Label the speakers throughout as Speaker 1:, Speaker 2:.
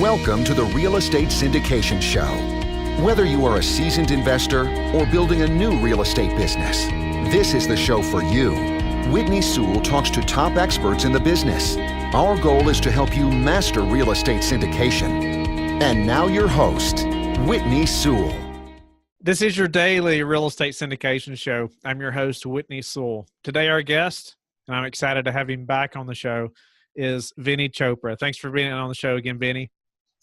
Speaker 1: Welcome to the Real Estate Syndication Show. Whether you are a seasoned investor or building a new real estate business, this is the show for you. Whitney Sewell talks to top experts in the business. Our goal is to help you master real estate syndication. And now your host, Whitney Sewell.
Speaker 2: This is your daily real estate syndication show. I'm your host, Whitney Sewell. Today our guest, and I'm excited to have him back on the show, is Vinney Chopra. Thanks for being on the show again, Vinney.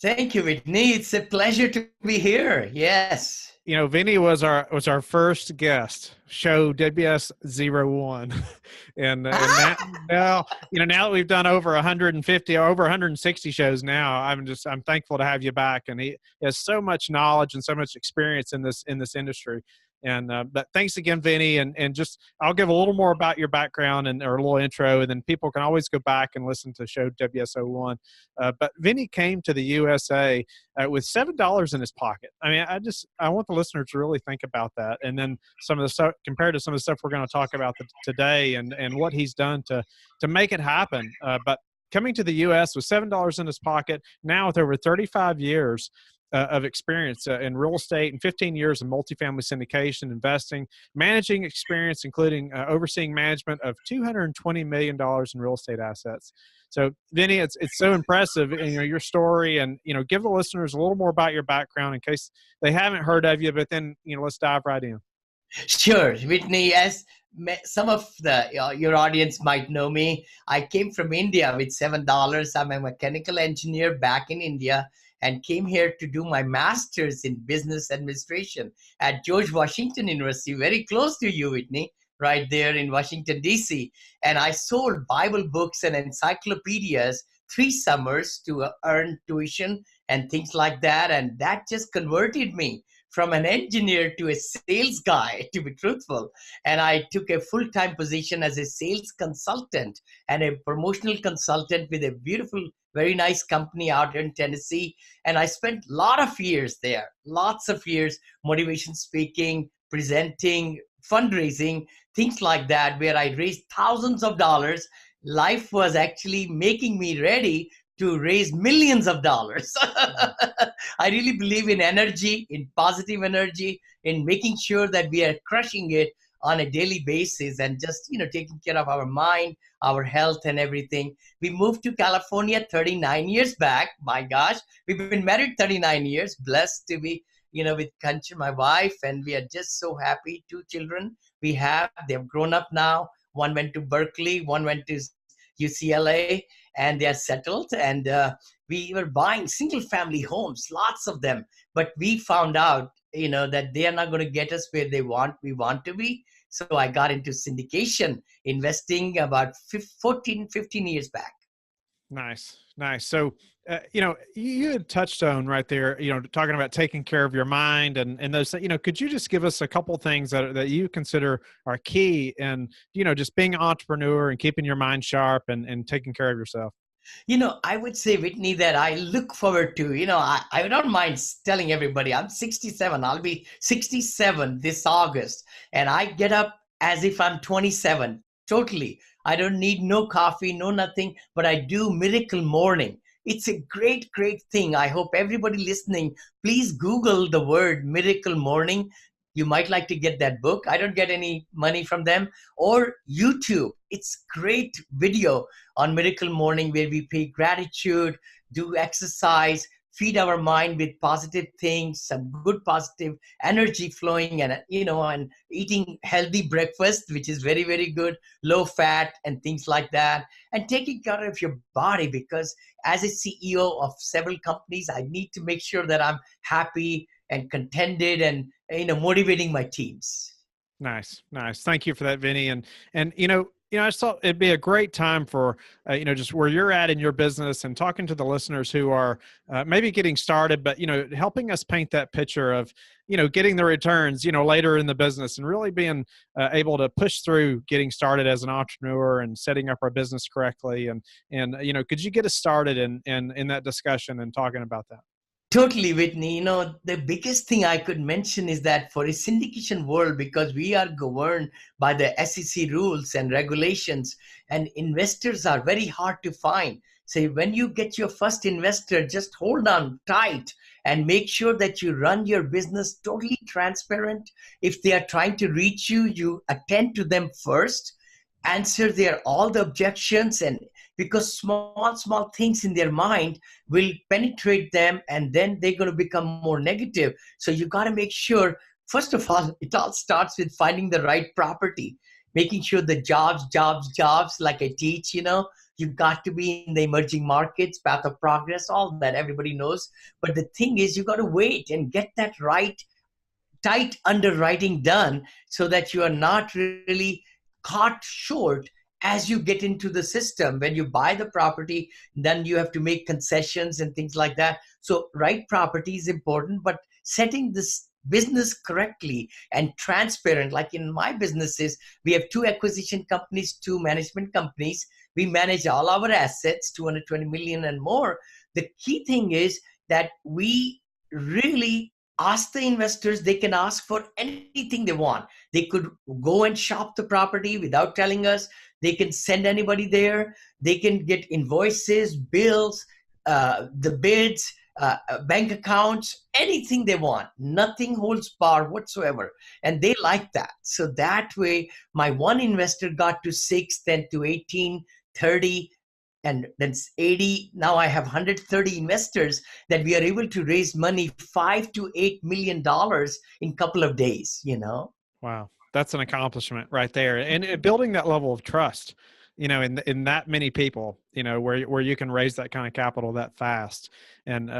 Speaker 3: Thank you, Whitney. It's a pleasure to be here. Yes.
Speaker 2: You know, Vinney was our first guest, show WS161, and now that we've done over 150, over 160 shows now, I'm thankful to have you back. And he has so much knowledge and so much experience in this industry. And but thanks again, Vinney, and just I'll give a little more about your background or a little intro, and then people can always go back and listen to show WS01. But Vinney came to the USA with $7 in his pocket. I mean, I want the listener to really think about that, and then some of the stuff compared to some of the stuff we're going to talk about today, and what he's done to make it happen. But coming to the U.S. with $7 in his pocket, now with over 35 years of experience in real estate and 15 years of multifamily syndication, investing, managing experience, including overseeing management of $220 million in real estate assets. So, Vinney, it's so impressive, your story, and give the listeners a little more about your background in case they haven't heard of you. But then, let's dive right in.
Speaker 3: Sure, Whitney. As some of your audience might know me, I came from India with $7. I'm a mechanical engineer back in India, and came here to do my master's in business administration at George Washington University, very close to you, Whitney, right there in Washington, D.C. And I sold Bible books and encyclopedias 3 summers to earn tuition and things like that. And that just converted me from an engineer to a sales guy, to be truthful. And I took a full-time position as a sales consultant and a promotional consultant with a beautiful, very nice company out in Tennessee. And I spent a lot of years there, lots of years, motivation speaking, presenting, fundraising, things like that, where I raised thousands of dollars. Life was actually making me ready to raise millions of dollars. I really believe in energy, in positive energy, in making sure that we are crushing it on a daily basis and just, taking care of our mind, our health and everything. We moved to California 39 years back. My gosh, we've been married 39 years, blessed to be, with Kancha, my wife, and we are just so happy. 2 children we have, they've grown up now. One went to Berkeley, one went to UCLA, and they are settled. And we were buying single family homes, lots of them, but we found out, that they are not going to get us where we want to be. So I got into syndication, investing about 15 years back.
Speaker 2: Nice. So, you had touched on right there, talking about taking care of your mind and those, could you just give us a couple things that you consider are key in, just being an entrepreneur and keeping your mind sharp and taking care of yourself?
Speaker 3: I would say, Whitney, that I look forward to, I don't mind telling everybody I'm 67. I'll be 67 this August. And I get up as if I'm 27, totally. I don't need no coffee, no nothing, but I do Miracle Morning. It's a great, great thing. I hope everybody listening, please Google the word Miracle Morning. You might like to get that book. I don't get any money from them. Or YouTube. It's great video on Miracle Morning where we pay gratitude, do exercise, feed our mind with positive things, some good positive energy flowing, and and eating healthy breakfast, which is very, very good, low fat and things like that, and taking care of your body, because as a CEO of several companies, I need to make sure that I'm happy and contented and motivating my teams.
Speaker 2: Nice. Thank you for that, Vinney. And I just thought it'd be a great time for, just where you're at in your business and talking to the listeners who are maybe getting started, but, helping us paint that picture of, getting the returns, later in the business and really being able to push through getting started as an entrepreneur and setting up our business correctly. And could you get us started in that discussion and talking about that?
Speaker 3: Totally, Whitney. The biggest thing I could mention is that for a syndication world, because we are governed by the SEC rules and regulations, and investors are very hard to find. Say, when you get your first investor, just hold on tight and make sure that you run your business totally transparent. If they are trying to reach you, you attend to them first, answer their all the objections, and because small things in their mind will penetrate them, and then they're going to become more negative. So you got to make sure, first of all, it all starts with finding the right property, making sure the jobs, like I teach, you've got to be in the emerging markets, path of progress, all that everybody knows. But the thing is, you got to wait and get that right, tight underwriting done, so that you are not really caught short as you get into the system. When you buy the property, then you have to make concessions and things like that. So right property is important, but setting this business correctly and transparent. Like in my businesses, we have 2 acquisition companies, 2 management companies. We manage all our assets, 220 million and more. The key thing is that we really ask the investors, they can ask for anything they want. They could go and shop the property without telling us. They can send anybody there. They can get invoices, bills, the bids, bank accounts, anything they want. Nothing holds bar whatsoever. And they like that. So that way, my one investor got to 6, then to 18, 30, and then 80. Now I have 130 investors that we are able to raise money, $5 to $8 million in a couple of days,
Speaker 2: Wow. That's an accomplishment right there. And building that level of trust, in that many people, where you can raise that kind of capital that fast. And,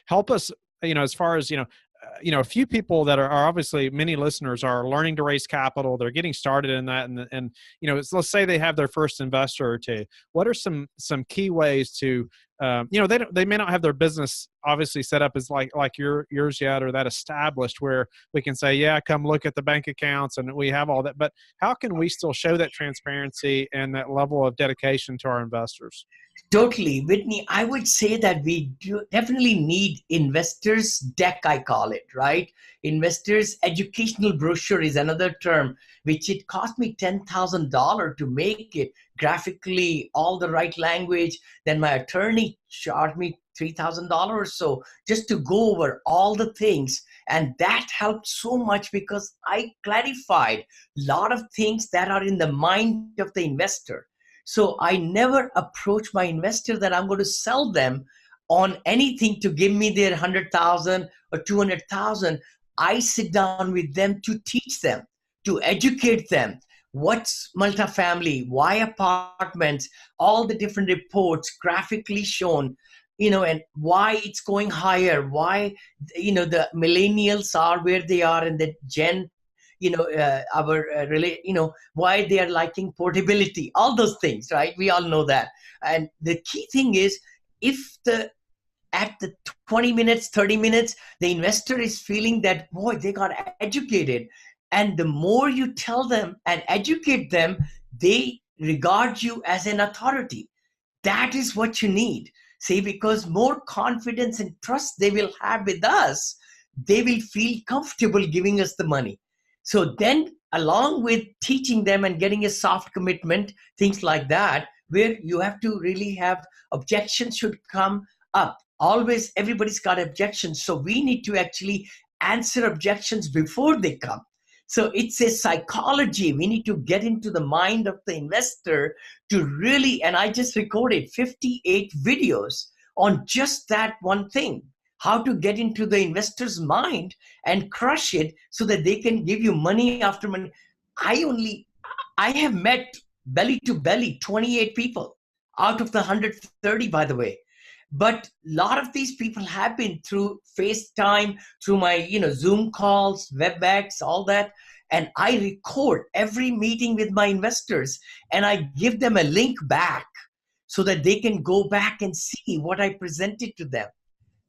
Speaker 2: help us, as far as, a few people that are obviously, many listeners are learning to raise capital. They're getting started in that. And let's say they have their first investor or 2. What are some key ways to, they may not have their business obviously set up as like yours yet, or that established where we can say, yeah, come look at the bank accounts and we have all that. But how can we still show that transparency and that level of dedication to our investors?
Speaker 3: Totally. Whitney, I would say that we definitely need investors deck, I call it, right? Investors educational brochure is another term, which it cost me $10,000 to make it graphically, all the right language. Then my attorney charged me $3,000 or so just to go over all the things. And that helped so much because I clarified a lot of things that are in the mind of the investor. So I never approach my investor that I'm going to sell them on anything to give me their 100,000 or 200,000. I sit down with them to teach them, to educate them. What's multifamily, why apartments, all the different reports graphically shown, and why it's going higher, why, the millennials are where they are, and the Gen why they are liking portability, all those things, right? We all know that. And the key thing is, if at the 20 minutes, 30 minutes, the investor is feeling that, boy, they got educated. And the more you tell them and educate them, they regard you as an authority. That is what you need. See, because more confidence and trust they will have with us, they will feel comfortable giving us the money. So then, along with teaching them and getting a soft commitment, things like that, where you have to really have objections should come up. Always, everybody's got objections. So we need to actually answer objections before they come. So it's a psychology. We need to get into the mind of the investor to really, and I just recorded 58 videos on just that one thing. How to get into the investor's mind and crush it so that they can give you money after money. I have met belly to belly 28 people out of the 130, by the way. But a lot of these people have been through FaceTime, through my Zoom calls, WebEx, all that. And I record every meeting with my investors and I give them a link back so that they can go back and see what I presented to them.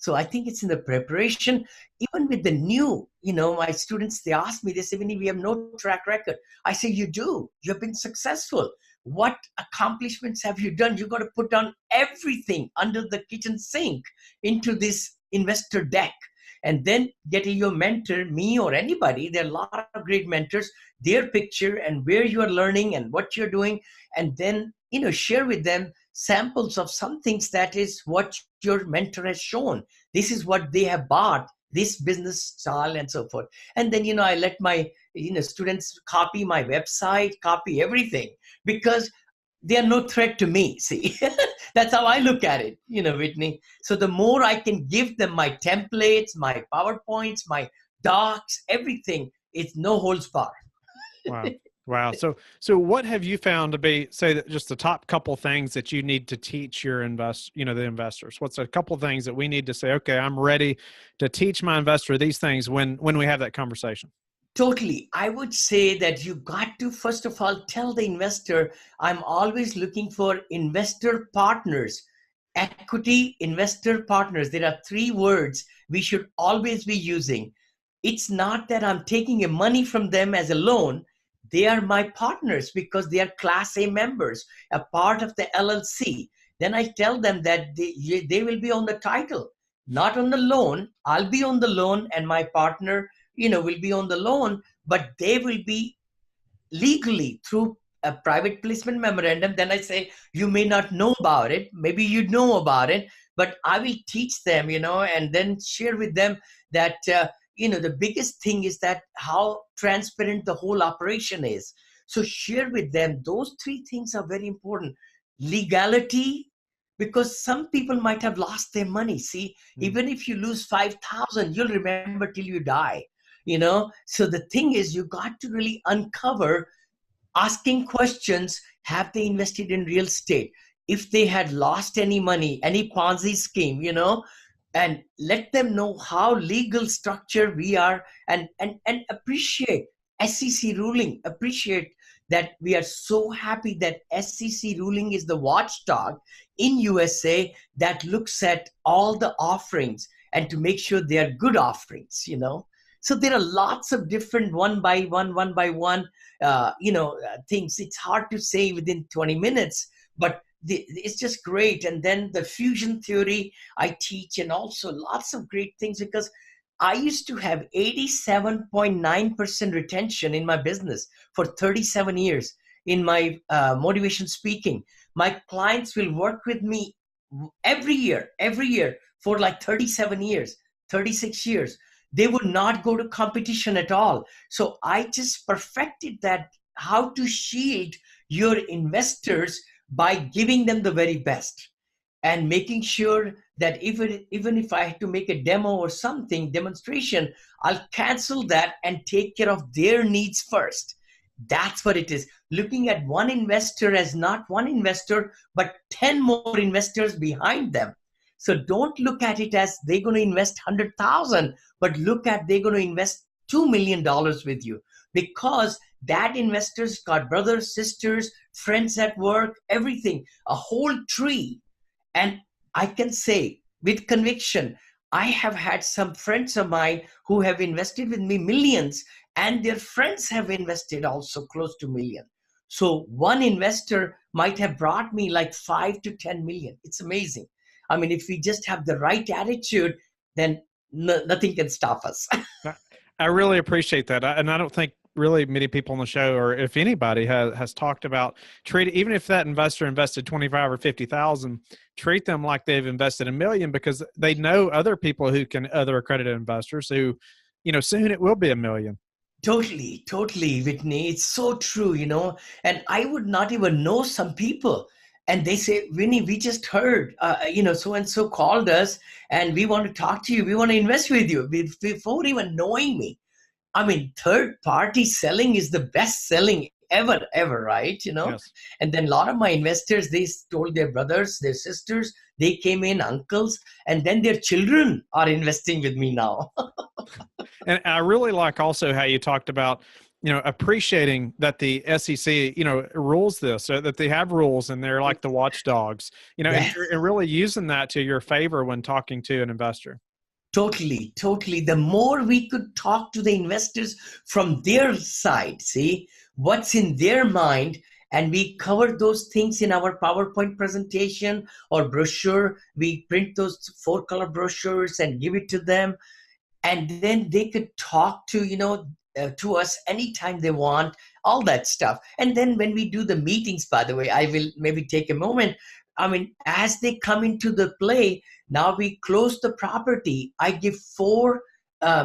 Speaker 3: So I think it's in the preparation, even with the new, my students, they ask me, they say, Vinney, we have no track record. I say, you do. You've been successful. What accomplishments have you done? You got to put down everything under the kitchen sink into this investor deck. And then getting your mentor, me or anybody, there are a lot of great mentors, their picture and where you are learning and what you're doing. And then, share with them samples of some things that is what your mentor has shown. This is what they have bought, this business style and so forth. And then, I let my, students copy my website, copy everything, because they are no threat to me. See, that's how I look at it, Whitney. So the more I can give them my templates, my PowerPoints, my docs, everything, it's no holds barred.
Speaker 2: Wow. Wow. So what have you found to be, say, that just the top couple things that you need to teach your the investors? What's a couple things that we need to say, okay, I'm ready to teach my investor these things when we have that conversation?
Speaker 3: Totally. I would say that you got to, first of all, tell the investor, I'm always looking for investor partners, equity investor partners. There are 3 words we should always be using. It's not that I'm taking money from them as a loan. They are my partners because they are Class A members, a part of the LLC. Then I tell them that they will be on the title, not on the loan. I'll be on the loan and my partner, will be on the loan, but they will be legally through a private placement memorandum. Then I say, you may not know about it. Maybe you know about it, but I will teach them, and then share with them that, the biggest thing is that how transparent the whole operation is. So share with them. Those 3 things are very important. Legality, because some people might have lost their money. See, even if you lose 5,000, you'll remember till you die, So the thing is, you got to really uncover, asking questions. Have they invested in real estate? If they had lost any money, any Ponzi scheme, and let them know how legal structure we are, and appreciate SEC ruling. Appreciate that we are so happy that SEC ruling is the watchdog in USA that looks at all the offerings and to make sure they are good offerings, So there are lots of different one by one things. It's hard to say within 20 minutes, but it's just great. And then the fusion theory I teach, and also lots of great things, because I used to have 87.9% retention in my business for 37 years in my motivation speaking. My clients will work with me every year for like 37 years, 36 years. They would not go to competition at all. So I just perfected that, how to shield your investors by giving them the very best and making sure that even if I had to make a demo or something, demonstration, I'll cancel that and take care of their needs first. That's what it is. Looking at one investor as not one investor, but 10 more investors behind them. So don't look at it as they're going to invest 100,000, but look at they're going to invest $2 million with you, because that investor's got brothers, sisters, friends at work, everything, a whole tree. And I can say with conviction, I have had some friends of mine who have invested with me millions, and their friends have invested also close to $1 million. So one investor might have brought me like 5 to 10 million. It's amazing. I mean, if we just have the right attitude, then nothing can stop us.
Speaker 2: I really appreciate that. And I don't think really many people on the show, or if anybody has talked about even if that investor invested 25 or 50,000, treat them like they've invested $1 million, because they know other people other accredited investors who, soon it will be $1 million.
Speaker 3: Totally, Whitney. It's so true, and I would not even know some people. And they say, Vinney, we just heard, so-and-so called us and we want to talk to you. We want to invest with you before even knowing me. I mean, third party selling is the best selling ever, right?
Speaker 2: Yes.
Speaker 3: And then a lot of my investors, they told their brothers, their sisters, they came in, uncles, and then their children are investing with me now.
Speaker 2: And I really like also how you talked about, appreciating that the SEC, rules this, so that they have rules and they're like the watchdogs,
Speaker 3: Yes.
Speaker 2: and really using that to your favor when talking to an investor.
Speaker 3: Totally. The more we could talk to the investors from their side, see what's in their mind, and we cover those things in our PowerPoint presentation or brochure. We print those 4-color brochures and give it to them. And then they could talk to, to us anytime they want, all that stuff. And then when we do the meetings, by the way, I will maybe take a moment. I mean, as they come into the play, now we close the property. I give 4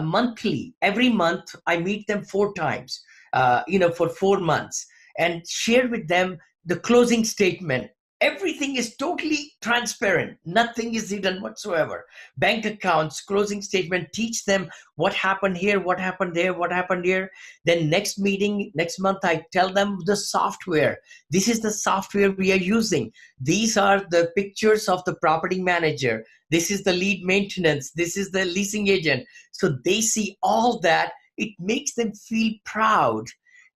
Speaker 3: monthly. Every month, I meet them 4 times, for 4 months, and share with them the closing statement. Everything is totally transparent. Nothing is hidden whatsoever. Bank accounts, closing statement, teach them what happened here, what happened there, what happened here. Then next meeting, next month, I tell them the software. This is the software we are using. These are the pictures of the property manager. This is the lead maintenance. This is the leasing agent. So they see all that. It makes them feel proud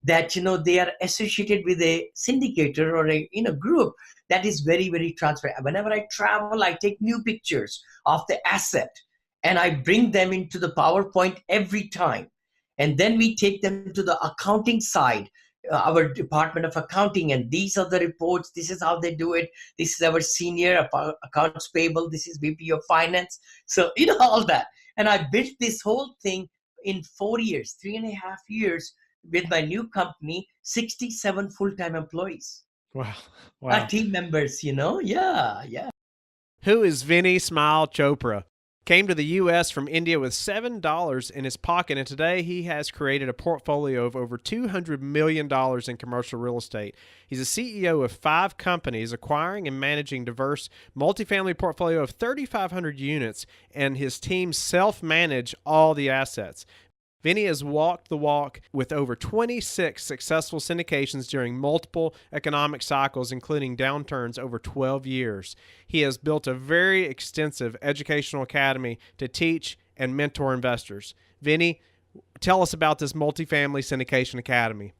Speaker 3: that, they are associated with a syndicator or a group that is very, very transparent. Whenever I travel, I take new pictures of the asset and I bring them into the PowerPoint every time. And then we take them to the accounting side, our Department of Accounting, and these are the reports. This is how they do it. This is our senior accounts payable. This is VP of Finance. So, all that. And I built this whole thing in 4 years, 3.5 years, with my new company, 67 full-time employees.
Speaker 2: Wow.
Speaker 3: Our team members, Yeah.
Speaker 2: Who is Vinney Chopra? Came to the U.S. from India with $7 in his pocket, and today he has created a portfolio of over $200 million in commercial real estate. He's a CEO of 5 companies, acquiring and managing diverse multifamily portfolio of 3,500 units, and his team self-manage all the assets. Vinney has walked the walk with over 26 successful syndications during multiple economic cycles, including downturns over 12 years. He has built a very extensive educational academy to teach and mentor investors. Vinney, tell us about this Multifamily Syndication Academy.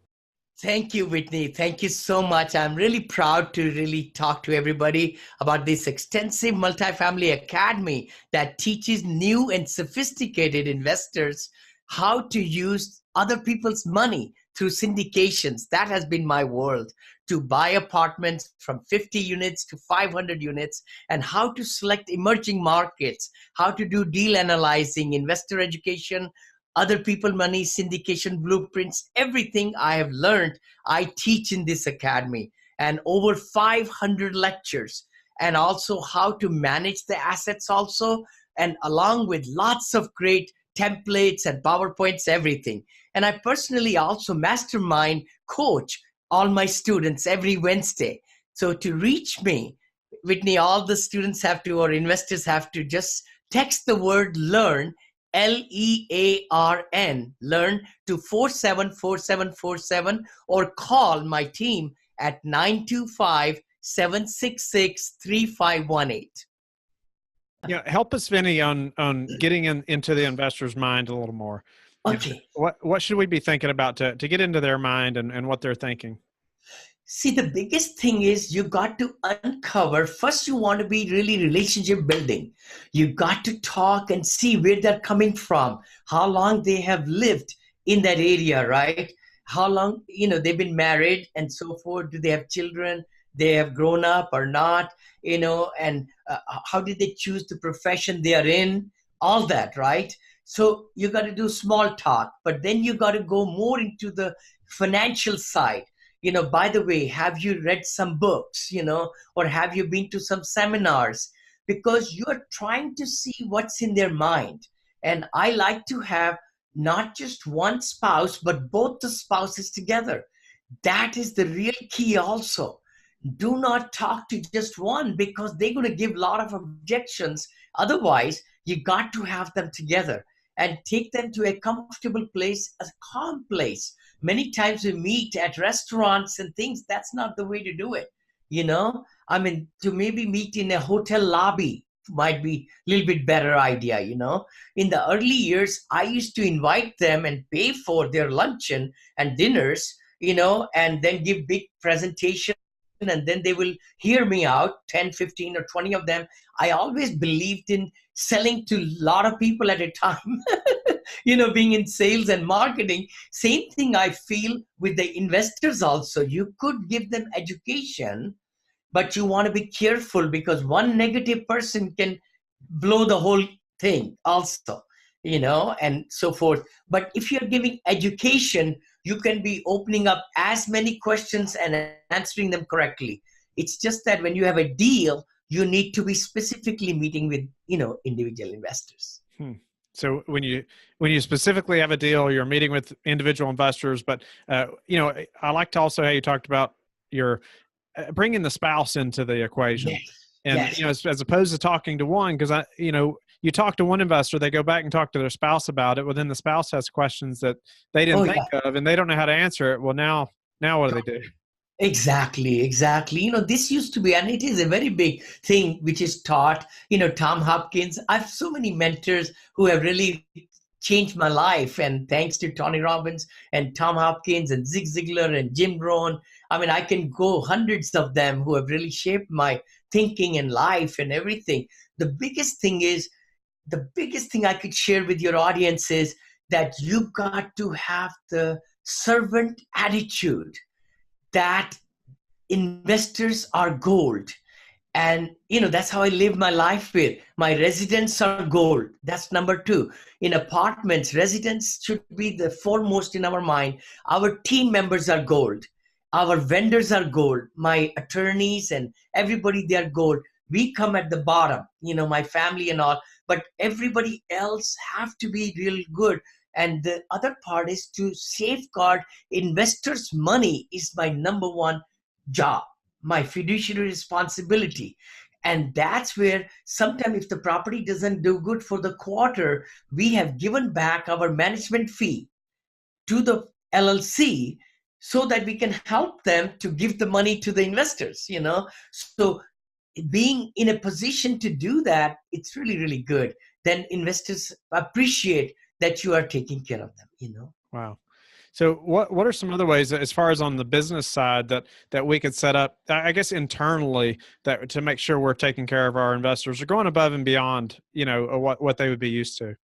Speaker 3: Thank you, Whitney. Thank you so much. I'm really proud to really talk to everybody about this extensive multifamily academy that teaches new and sophisticated investors how to use other people's money through syndications. That has been my world, to buy apartments from 50 units to 500 units, and how to select emerging markets, how to do deal analyzing, investor education, other people money, syndication blueprints. Everything I have learned, I teach in this academy, and over 500 lectures, and also how to manage the assets also, and along with lots of great templates and PowerPoints, everything. And I personally also mastermind coach all my students every Wednesday. So to reach me, Whitney, all the students have to, or investors have to, just text the word learn, LEARN, learn, to 474747, or call my team at 925-766-3518.
Speaker 2: Help us, Vinney, on getting into the investor's mind a little more.
Speaker 3: Okay.
Speaker 2: What should we be thinking about to get into their mind and what they're thinking?
Speaker 3: See, the biggest thing is you got to uncover. First, you want to be really relationship building. You got to talk and see where they're coming from, how long they have lived in that area, right? How long, they've been married and so forth. Do they have children? They have grown up or not, and how did they choose the profession they are in? All that, right? So you got to do small talk, but then you got to go more into the financial side. By the way, have you read some books, or have you been to some seminars? Because you're trying to see what's in their mind. And I like to have not just one spouse, but both the spouses together. That is the real key also. Do not talk to just one, because they're going to give a lot of objections. Otherwise, you got to have them together and take them to a comfortable place, a calm place. Many times we meet at restaurants and things. That's not the way to do it. To maybe meet in a hotel lobby might be a little bit better idea. In the early years, I used to invite them and pay for their luncheon and dinners, and then give big presentation. And then they will hear me out, 10, 15, or 20 of them. I always believed in selling to a lot of people at a time, being in sales and marketing. Same thing I feel with the investors also. You could give them education, but you want to be careful, because one negative person can blow the whole thing also, and so forth. But if you're giving education, you can be opening up as many questions and answering them correctly. It's just that when you have a deal, you need to be specifically meeting with, individual investors.
Speaker 2: So when you specifically have a deal, you're meeting with individual investors, but I liked also how you talked about your bringing the spouse into the equation.
Speaker 3: Yes.
Speaker 2: And,
Speaker 3: Yes.
Speaker 2: as opposed to talking to one, because you talk to one investor, they go back and talk to their spouse about it. Well, then the spouse has questions that they didn't think of, and they don't know how to answer it. Well, now what do they do?
Speaker 3: Exactly. This used to be, and it is a very big thing which is taught. Tom Hopkins. I have so many mentors who have really changed my life, and thanks to Tony Robbins and Tom Hopkins and Zig Ziglar and Jim Rohn. I mean, I can go hundreds of them who have really shaped my thinking and life and everything. The biggest thing I could share with your audience is that you got to have the servant attitude, that investors are gold. And, that's how I live my life with. My residents are gold. That's number 2. In apartments, residents should be the foremost in our mind. Our team members are gold. Our vendors are gold. My attorneys and everybody, they are gold. We come at the bottom, my family and all, but everybody else have to be real good. And the other part is to safeguard investors' money is my number 1 job, my fiduciary responsibility. And that's where sometimes if the property doesn't do good for the quarter, we have given back our management fee to the LLC so that we can help them to give the money to the investors, So being in a position to do that, it's really, really good. Then investors appreciate that you are taking care of them,
Speaker 2: Wow. So what are some other ways, as far as on the business side, that we could set up, I guess, internally, that to make sure we're taking care of our investors or going above and beyond, what they would be used to?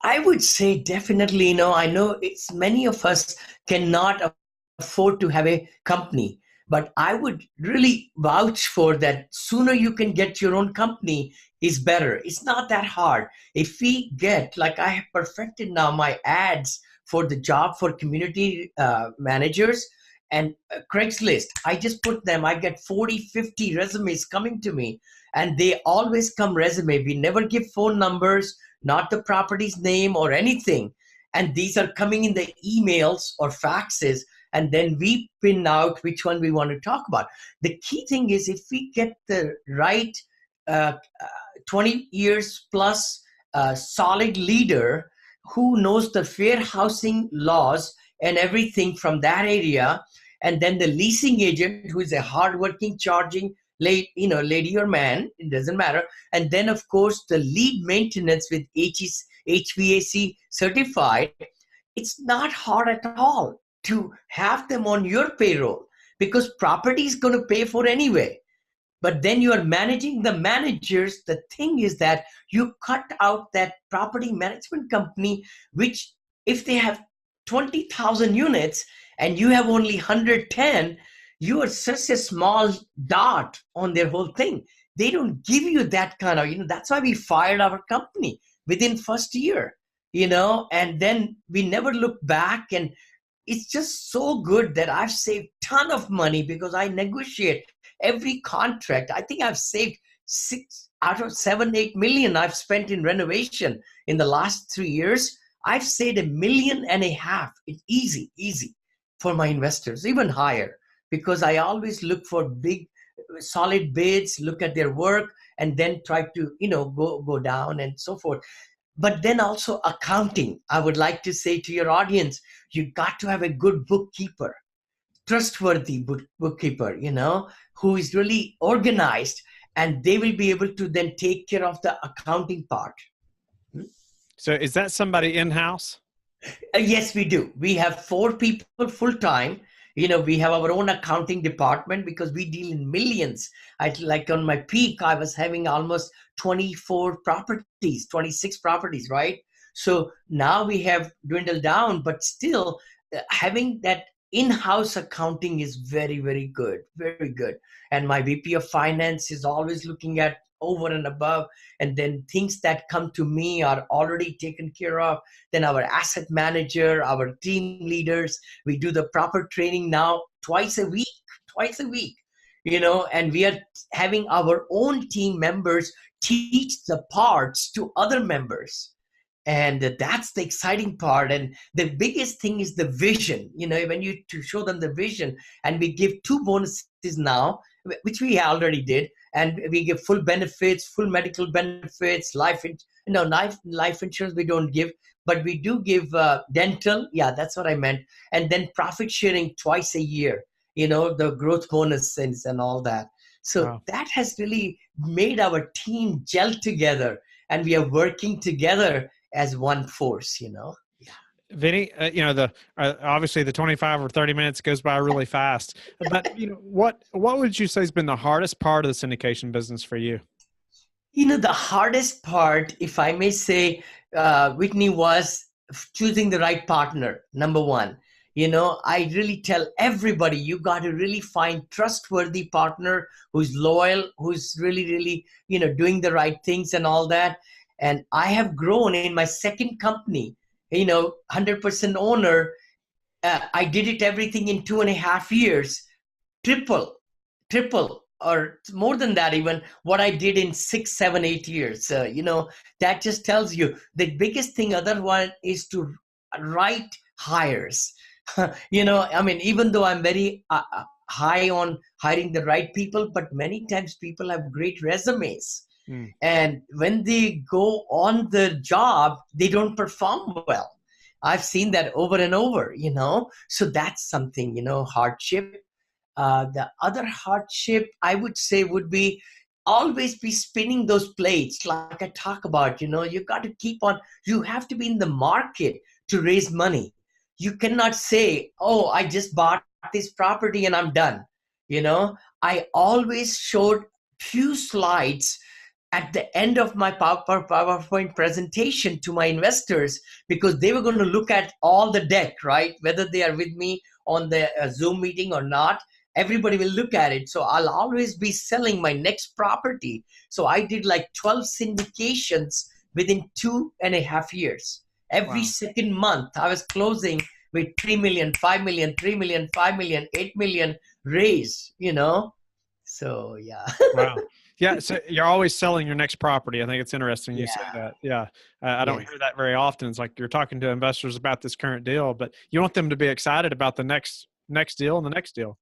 Speaker 3: I would say definitely, I know it's many of us cannot afford to have a company, but I would really vouch for that. Sooner you can get your own company is better. It's not that hard. If we get, like I have perfected now my ads for the job for community managers and Craigslist. I just put them, I get 40, 50 resumes coming to me, and they always come resume. We never give phone numbers, not the property's name or anything. And these are coming in the emails or faxes, and then we pin out which one we want to talk about. The key thing is if we get the right 20 years plus solid leader who knows the fair housing laws and everything from that area, and then the leasing agent who is a hardworking, charging lady or man, it doesn't matter. And then, of course, the lead maintenance with HVAC certified. It's not hard at all to have them on your payroll because property is going to pay for anyway. But then you are managing the managers. The thing is that you cut out that property management company, which if they have 20,000 units and you have only 110, you are such a small dot on their whole thing. They don't give you that kind of, that's why we fired our company within first year, and then we never look back. And it's just so good that I've saved a ton of money because I negotiate every contract. I think I've saved 6 out of 7-8 million I've spent in renovation in the last 3 years. I've saved $1.5 million. It's easy for my investors, even higher, because I always look for big, solid bids, look at their work, and then try to, go down and so forth. But then also accounting. I would like to say to your audience, you got to have a good bookkeeper, trustworthy bookkeeper, who is really organized, and they will be able to then take care of the accounting part.
Speaker 2: So is that somebody in-house?
Speaker 3: Yes, we do. We have 4 people full-time. We have our own accounting department because we deal in millions. Like on my peak, I was having almost 24 properties, 26 properties, right? So now we have dwindled down, but still having that in-house accounting is very, very good, very good. And my VP of finance is always looking at over and above. And then things that come to me are already taken care of. Then our asset manager, our team leaders, we do the proper training now twice a week. and we are having our own team members teach the parts to other members. And that's the exciting part. And the biggest thing is the vision, when you to show them the vision. And we give 2 bonuses now, which we already did. And we give full benefits, full medical benefits, life insurance we don't give, but we do give dental. Yeah, that's what I meant. And then profit sharing twice a year, the growth bonuses and all that. So
Speaker 2: Wow.
Speaker 3: that has really made our team gel together, and we are working together as one force,
Speaker 2: Vinney, obviously the 25 or 30 minutes goes by really fast, but what would you say has been the hardest part of the syndication business for you?
Speaker 3: The hardest part, if I may say, Whitney, was choosing the right partner. Number one, I really tell everybody, you got to really find trustworthy partner who's loyal, who's really, really, doing the right things and all that. And I have grown in my second company, 100% owner. I did it everything in 2.5 years, triple, or more than that, even what I did in 6, 7, 8 years. That just tells you the biggest thing. Other one is to write hires. Even though I'm very high on hiring the right people, but many times people have great resumes. And when they go on the job, they don't perform well. I've seen that over and over, so that's something, hardship. The other hardship I would say would be always be spinning those plates like I talk about. You got to keep on, you have to be in the market to raise money. You cannot say, oh, I just bought this property and I'm done. I always showed few slides at the end of my PowerPoint presentation to my investors, because they were going to look at all the deck, right? Whether they are with me on the Zoom meeting or not, everybody will look at it. So I'll always be selling my next property. So I did like 12 syndications within 2.5 years. Every second month, I was closing with 3 million, 5 million, 3 million, 5 million, 8 million raise, So, yeah.
Speaker 2: Wow. Yeah. So you're always selling your next property. I think it's interesting you say that. Yeah. I don't hear that very often. It's like you're talking to investors about this current deal, but you want them to be excited about the next deal and the next deal.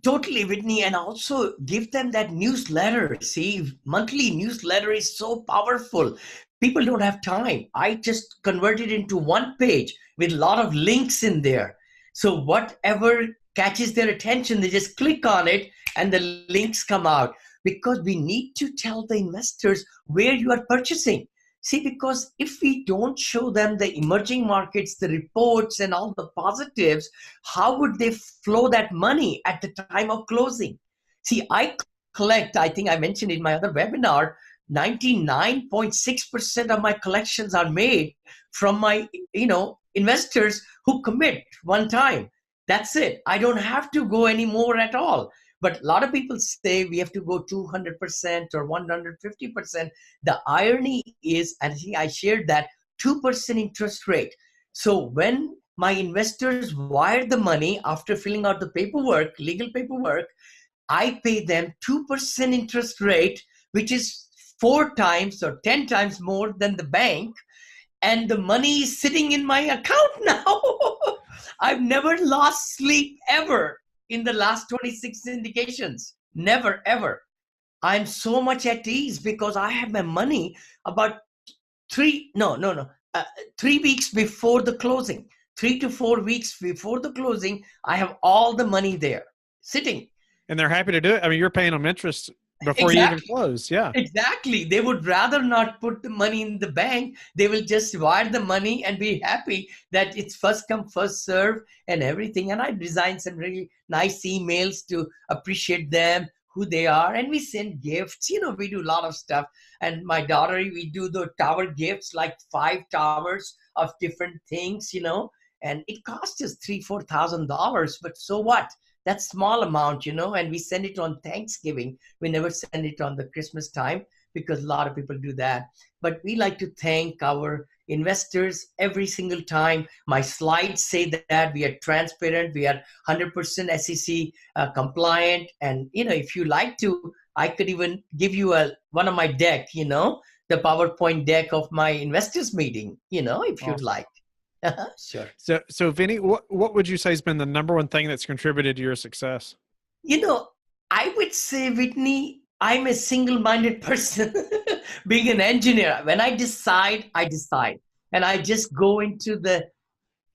Speaker 3: Totally, Whitney, and also give them that newsletter. See, monthly newsletter is so powerful. People don't have time. I just converted into one page with a lot of links in there. So whatever catches their attention, they just click on it and the links come out, because we need to tell the investors where you are purchasing. See, because if we don't show them the emerging markets, the reports and all the positives, how would they flow that money at the time of closing? See, I collect, I think I mentioned in my other webinar, 99.6% of my collections are made from my, investors who commit one time. That's it. I don't have to go anymore at all. But a lot of people say we have to go 200% or 150%. The irony is, and I shared that, 2% interest rate. So when my investors wire the money after filling out the paperwork, legal paperwork, I pay them 2% interest rate, which is 4 times or 10 times more than the bank. And the money is sitting in my account now. I've never lost sleep ever in the last 26 syndications. Never, ever. I'm so much at ease because I have my money about 3 weeks before the closing. 3 to 4 weeks before the closing, I have all the money there sitting.
Speaker 2: And they're happy to do it. I mean, you're paying them interest before you even close. Yeah.
Speaker 3: Exactly. They would rather not put the money in the bank. They will just wire the money and be happy that it's first come, first serve and everything. And I designed some really nice emails to appreciate them, who they are. And we send gifts. We do a lot of stuff. And my daughter, we do the tower gifts, like 5 towers of different things, and it costs us $3,000-$4,000. But so what? That's small amount, and we send it on Thanksgiving. We never send it on the Christmas time because a lot of people do that. But we like to thank our investors every single time. My slides say that we are transparent, we are 100% SEC compliant. And, if you like to, I could even give you one of my deck, the PowerPoint deck of my investors meeting, if you'd like. Sure.
Speaker 2: So Vinney, what would you say has been the number one thing that's contributed to your success?
Speaker 3: I would say, Whitney, I'm a single-minded person. Being an engineer, when I decide, I decide. And I just go into the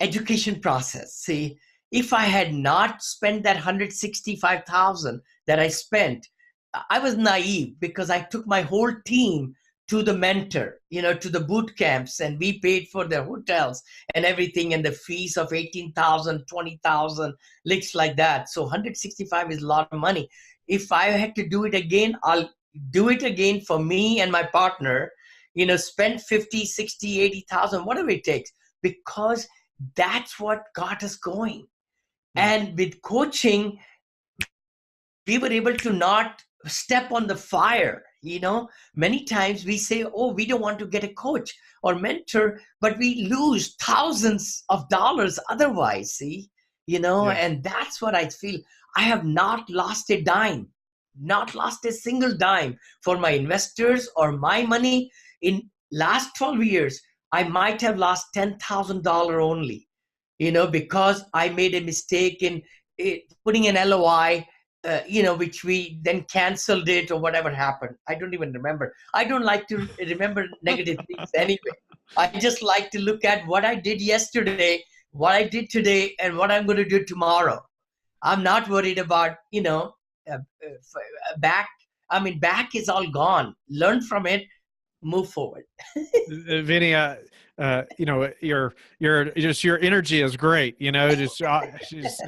Speaker 3: education process. See, if I had not spent that $165,000 that I spent, I was naive because I took my whole team to the mentor, to the boot camps, and we paid for their hotels and everything, and the fees of $18,000, $20,000, licks like that. So 165 is a lot of money. If I had to do it again, I'll do it again for me and my partner, spend 50, 60, 80,000, whatever it takes, because that's what got us going. And with coaching, we were able to not step on the fire. Many times we say, oh, we don't want to get a coach or mentor, but we lose thousands of dollars otherwise, see, and that's what I feel. I have not lost a dime, not lost a single dime for my investors or my money. In last 12 years, I might have lost $10,000 only, because I made a mistake in putting an LOI, which we then canceled it or whatever happened. I don't even remember. I don't like to remember negative things anyway. I just like to look at what I did yesterday, what I did today, and what I'm going to do tomorrow. I'm not worried about, back. I mean, back is all gone. Learn from it, move forward.
Speaker 2: Vinney, your energy is great. Just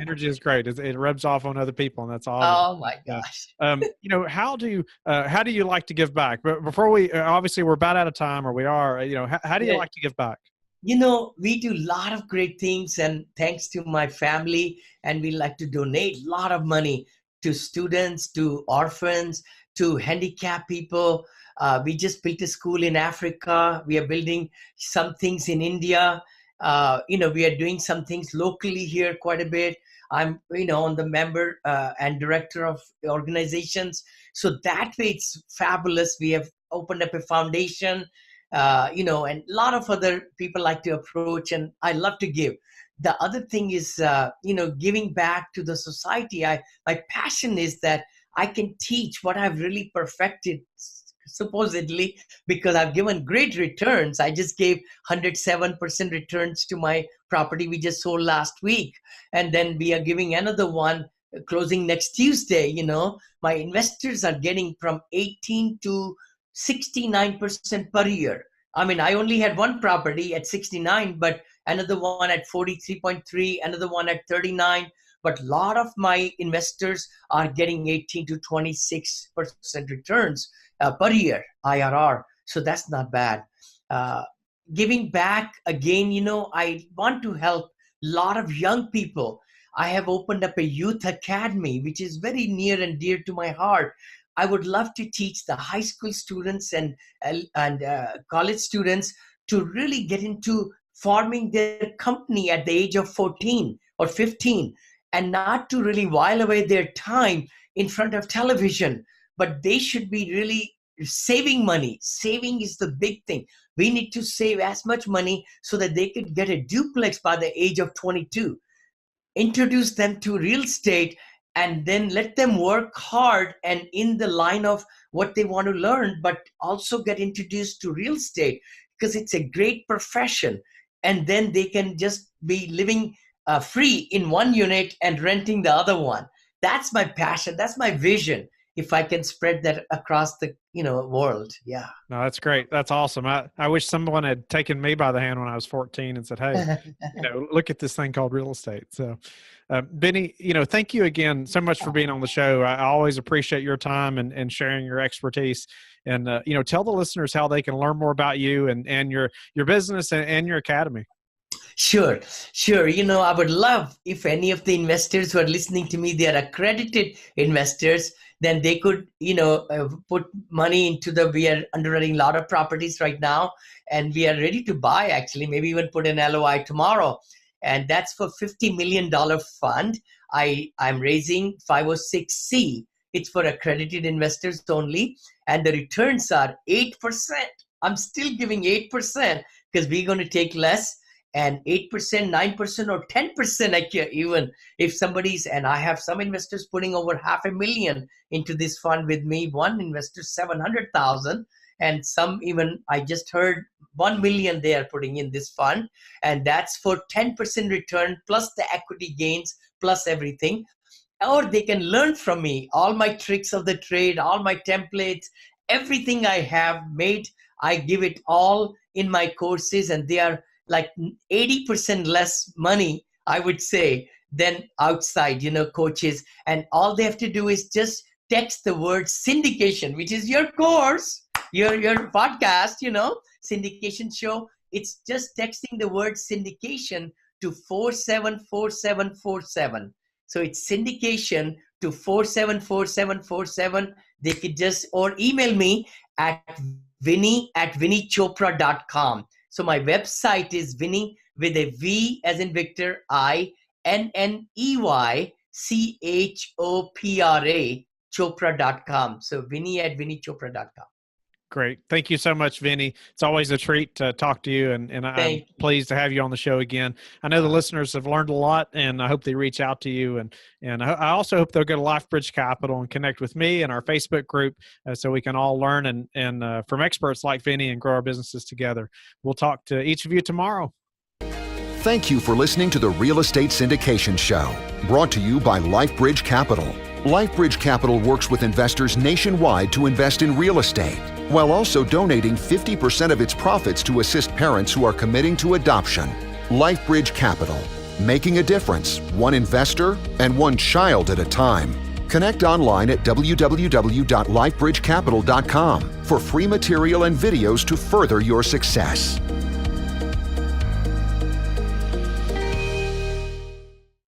Speaker 2: energy is great. It rubs off on other people, and that's all.
Speaker 3: Oh my gosh.
Speaker 2: How do you like to give back? But before we, obviously we're about out of time, or we are. How do you like to give back?
Speaker 3: We do a lot of great things, and thanks to my family, and we like to donate a lot of money to students, to orphans, to handicapped people. We just built a school in Africa. We are building some things in India. We are doing some things locally here quite a bit. I'm, on the member and director of organizations. So that way it's fabulous. We have opened up a foundation, and a lot of other people like to approach, and I love to give. The other thing is, giving back to the society. My passion is that I can teach what I've really perfected, supposedly, because I've given great returns. I just gave 107% returns to my property we just sold last week. And then we are giving another one closing next Tuesday. My investors are getting from 18 to 69% per year. I mean, I only had one property at 69, but another one at 43.3, another one at 39. But a lot of my investors are getting 18 to 26% returns per year, IRR. So that's not bad. Giving back again, I want to help a lot of young people. I have opened up a youth academy, which is very near and dear to my heart. I would love to teach the high school students and college students to really get into forming their company at the age of 14 or 15, and not to really while away their time in front of television, but they should be really saving money. Saving is the big thing. We need to save as much money so that they could get a duplex by the age of 22. Introduce them to real estate, and then let them work hard and in the line of what they want to learn, but also get introduced to real estate because it's a great profession. And then they can just be living free in one unit and renting the other one. That's my passion. That's my vision. If I can spread that across the world. Yeah.
Speaker 2: No, that's great. That's awesome. I wish someone had taken me by the hand when I was 14 and said, hey, look at this thing called real estate. So Vinney, thank you again so much for being on the show. I always appreciate your time and sharing your expertise. And, tell the listeners how they can learn more about you and your business and your academy.
Speaker 3: Sure. I would love if any of the investors who are listening to me, they are accredited investors, then they could, put money into we are underwriting a lot of properties right now, and we are ready to buy, actually, maybe even put an LOI tomorrow. And that's for $50 million fund. I'm raising 506C. It's for accredited investors only. And the returns are 8%. I'm still giving 8% because we're going to take less. And 8%, 9%, or 10%, even if somebody's, and I have some investors putting over $500,000 into this fund with me. One investor, 700,000, and some even, I just heard, 1 million they are putting in this fund. And that's for 10% return plus the equity gains plus everything. Or they can learn from me, all my tricks of the trade, all my templates, everything I have made, I give it all in my courses, and they are like 80% less money, I would say, than outside, coaches. And all they have to do is just text the word syndication, which is your course, your podcast, syndication show. It's just texting the word syndication to 474747. So it's syndication to 474747. They could just, or email me at Vinney@VinneyChopra.com. So my website is Vinney with a V as in Victor, INNEYCHOPRA, Chopra.com. So Vinney@VinneyChopra.com.
Speaker 2: Great. Thank you so much, Vinney. It's always a treat to talk to you, and I'm pleased to have you on the show again. I know the listeners have learned a lot, and I hope they reach out to you. And I also hope they'll go to LifeBridge Capital and connect with me and our Facebook group so we can all learn and from experts like Vinney and grow our businesses together. We'll talk to each of you tomorrow.
Speaker 1: Thank you for listening to the Real Estate Syndication Show, brought to you by LifeBridge Capital. LifeBridge Capital works with investors nationwide to invest in real estate, while also donating 50% of its profits to assist parents who are committing to adoption. LifeBridge Capital, making a difference, one investor and one child at a time. Connect online at www.lifebridgecapital.com for free material and videos to further your success.